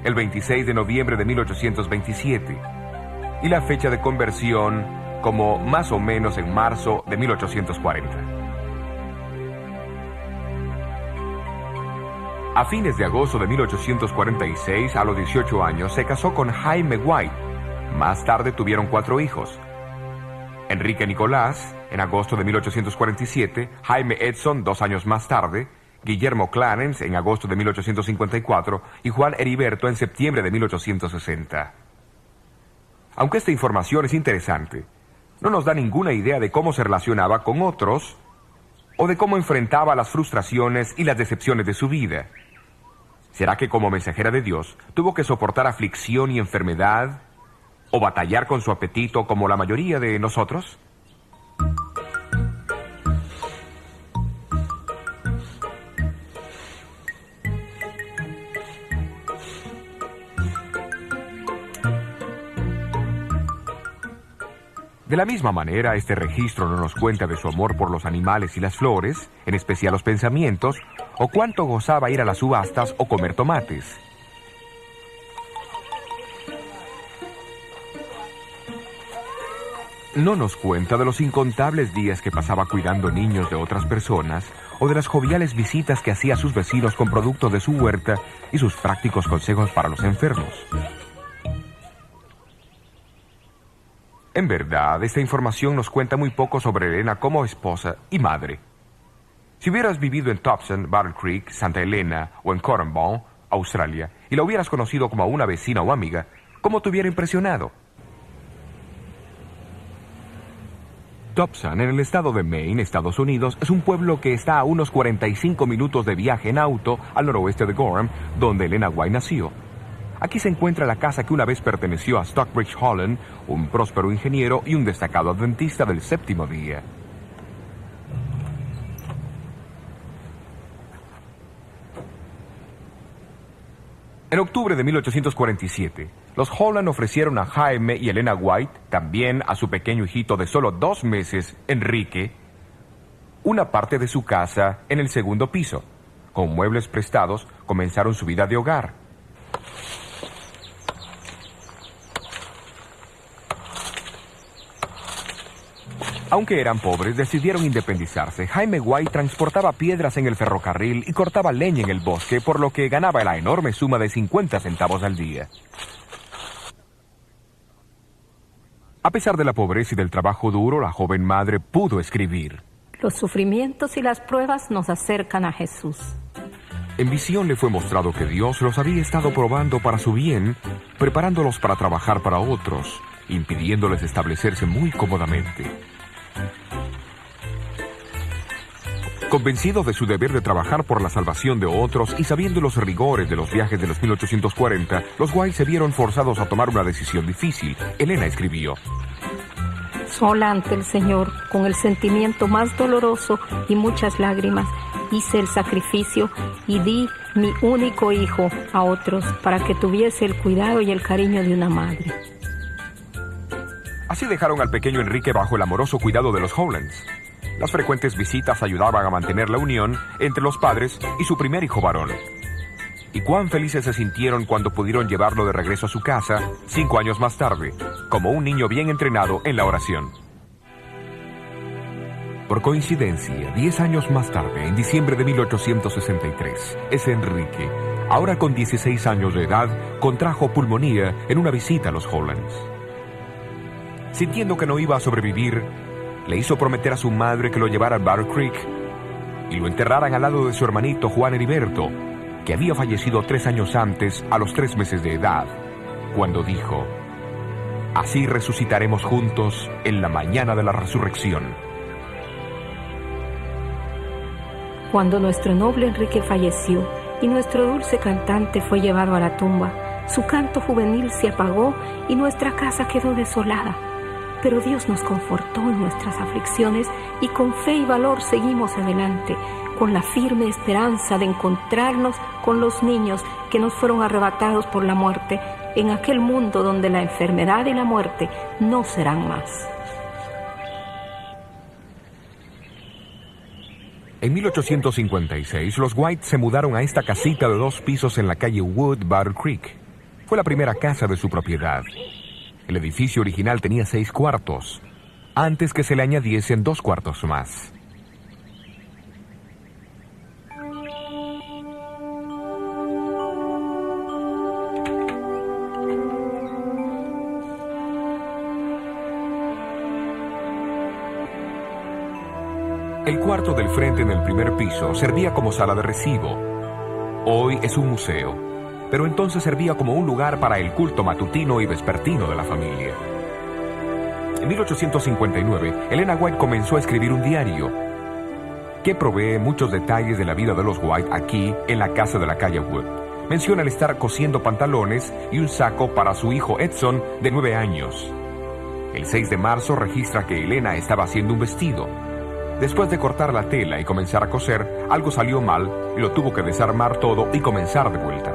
el 26 de noviembre de 1827, y la fecha de conversión como más o menos en marzo de 1840. A fines de agosto de 1846, a los 18 años, se casó con Jaime White. Más tarde tuvieron 4 hijos. Enrique Nicolás, en agosto de 1847, Jaime Edson, 2 años más tarde, Guillermo Clarence, en agosto de 1854, y Juan Heriberto, en septiembre de 1860. Aunque esta información es interesante, no nos da ninguna idea de cómo se relacionaba con otros o de cómo enfrentaba las frustraciones y las decepciones de su vida. ¿Será que como mensajera de Dios tuvo que soportar aflicción y enfermedad o batallar con su apetito como la mayoría de nosotros? De la misma manera, este registro no nos cuenta de su amor por los animales y las flores, en especial los pensamientos, o cuánto gozaba ir a las subastas o comer tomates. No nos cuenta de los incontables días que pasaba cuidando niños de otras personas, o de las joviales visitas que hacía a sus vecinos con productos de su huerta y sus prácticos consejos para los enfermos. En verdad, esta información nos cuenta muy poco sobre Elena como esposa y madre. Si hubieras vivido en Thompson, Battle Creek, Santa Elena o en Cornwall, Australia, y la hubieras conocido como una vecina o amiga, ¿cómo te hubiera impresionado? Thompson, en el estado de Maine, Estados Unidos, es un pueblo que está a unos 45 minutos de viaje en auto al noroeste de Gorham, donde Elena White nació. Aquí se encuentra la casa que una vez perteneció a Stockbridge Holland, un próspero ingeniero y un destacado adventista del séptimo día. En octubre de 1847, los Holland ofrecieron a Jaime y Elena White, también a su pequeño hijito de solo 2 meses, Enrique, una parte de su casa en el segundo piso. Con muebles prestados, comenzaron su vida de hogar. Aunque eran pobres, decidieron independizarse. Jaime White transportaba piedras en el ferrocarril y cortaba leña en el bosque, por lo que ganaba la enorme suma de 50 centavos al día. A pesar de la pobreza y del trabajo duro, la joven madre pudo escribir: Los sufrimientos y las pruebas nos acercan a Jesús. En visión le fue mostrado que Dios los había estado probando para su bien, preparándolos para trabajar para otros, impidiéndoles establecerse muy cómodamente. Convencidos de su deber de trabajar por la salvación de otros y sabiendo los rigores de los viajes de los 1840, los White se vieron forzados a tomar una decisión difícil. Elena escribió: Sola ante el Señor, con el sentimiento más doloroso y muchas lágrimas, hice el sacrificio y di mi único hijo a otros para que tuviese el cuidado y el cariño de una madre. Así dejaron al pequeño Enrique bajo el amoroso cuidado de los Hollands. Las frecuentes visitas ayudaban a mantener la unión entre los padres y su primer hijo varón. Y cuán felices se sintieron cuando pudieron llevarlo de regreso a su casa 5 años más tarde, como un niño bien entrenado en la oración. Por coincidencia, 10 años más tarde, en diciembre de 1863, ese Enrique, ahora con 16 años de edad, contrajo pulmonía en una visita a los Hollands. Sintiendo que no iba a sobrevivir, le hizo prometer a su madre que lo llevara a Battle Creek y lo enterraran al lado de su hermanito Juan Heriberto, que había fallecido 3 años antes, a los 3 meses de edad, cuando dijo: Así resucitaremos juntos en la mañana de la resurrección. Cuando nuestro noble Enrique falleció y nuestro dulce cantante fue llevado a la tumba, su canto juvenil se apagó y nuestra casa quedó desolada. Pero Dios nos confortó en nuestras aflicciones y con fe y valor seguimos adelante, con la firme esperanza de encontrarnos con los niños que nos fueron arrebatados por la muerte en aquel mundo donde la enfermedad y la muerte no serán más. En 1856, los White se mudaron a esta casita de 2 pisos en la calle Wood, Battle Creek. Fue la primera casa de su propiedad. El edificio original tenía 6 cuartos, antes que se le añadiesen 2 cuartos más. El cuarto del frente en el primer piso servía como sala de recibo. Hoy es un museo, pero entonces servía como un lugar para el culto matutino y vespertino de la familia. En 1859, Elena White comenzó a escribir un diario que provee muchos detalles de la vida de los White aquí, en la casa de la calle Wood. Menciona el estar cosiendo pantalones y un saco para su hijo Edson, de 9 años. El 6 de marzo registra que Elena estaba haciendo un vestido. Después de cortar la tela y comenzar a coser, algo salió mal y lo tuvo que desarmar todo y comenzar de vuelta.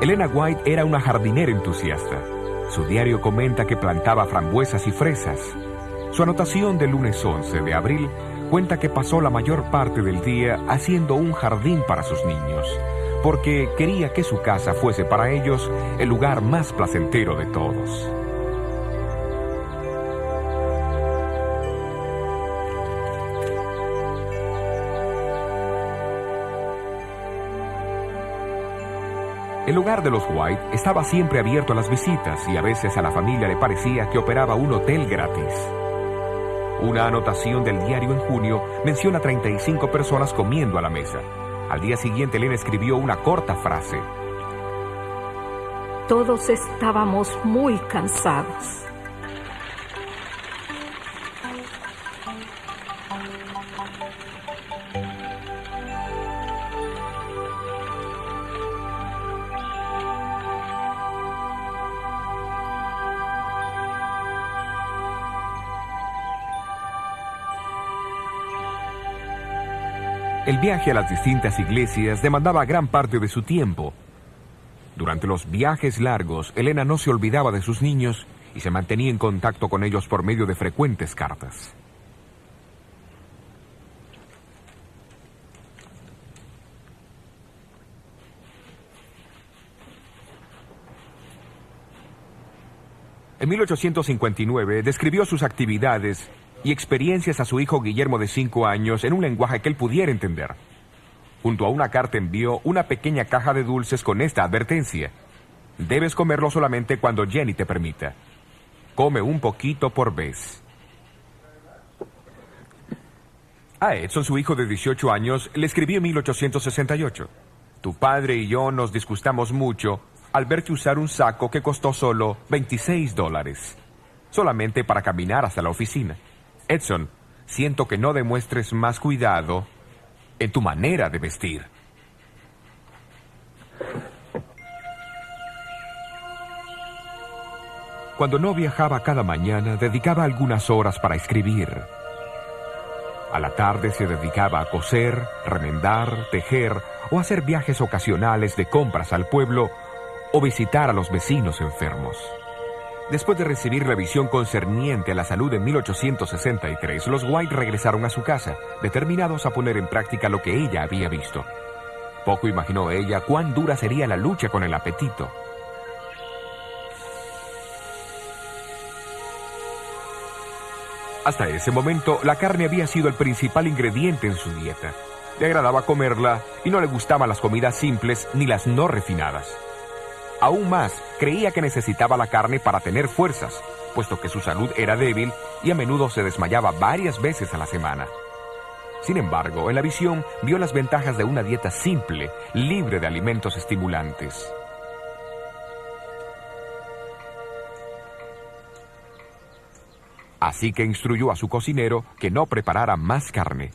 Elena White era una jardinera entusiasta. Su diario comenta que plantaba frambuesas y fresas. Su anotación del lunes 11 de abril cuenta que pasó la mayor parte del día haciendo un jardín para sus niños, porque quería que su casa fuese para ellos el lugar más placentero de todos. El hogar de los White estaba siempre abierto a las visitas y a veces a la familia le parecía que operaba un hotel gratis. Una anotación del diario en junio menciona 35 personas comiendo a la mesa. Al día siguiente, Elena escribió una corta frase. Todos estábamos muy cansados. El viaje a las distintas iglesias demandaba gran parte de su tiempo. Durante los viajes largos, Elena no se olvidaba de sus niños y se mantenía en contacto con ellos por medio de frecuentes cartas. En 1859 describió sus actividades y experiencias a su hijo Guillermo de 5 años en un lenguaje que él pudiera entender. Junto a una carta envió una pequeña caja de dulces con esta advertencia. Debes comerlo solamente cuando Jenny te permita. Come un poquito por vez. A Edson, su hijo de 18 años, le escribió en 1868. Tu padre y yo nos disgustamos mucho al verte usar un saco que costó solo $26, solamente para caminar hasta la oficina. Edson, siento que no demuestres más cuidado en tu manera de vestir. Cuando no viajaba cada mañana, dedicaba algunas horas para escribir. A la tarde se dedicaba a coser, remendar, tejer o hacer viajes ocasionales de compras al pueblo o visitar a los vecinos enfermos. Después de recibir la visión concerniente a la salud en 1863, los White regresaron a su casa, determinados a poner en práctica lo que ella había visto. Poco imaginó ella cuán dura sería la lucha con el apetito. Hasta ese momento, la carne había sido el principal ingrediente en su dieta. Le agradaba comerla y no le gustaban las comidas simples ni las no refinadas. Aún más, creía que necesitaba la carne para tener fuerzas, puesto que su salud era débil y a menudo se desmayaba varias veces a la semana. Sin embargo, en la visión vio las ventajas de una dieta simple, libre de alimentos estimulantes. Así que instruyó a su cocinero que no preparara más carne.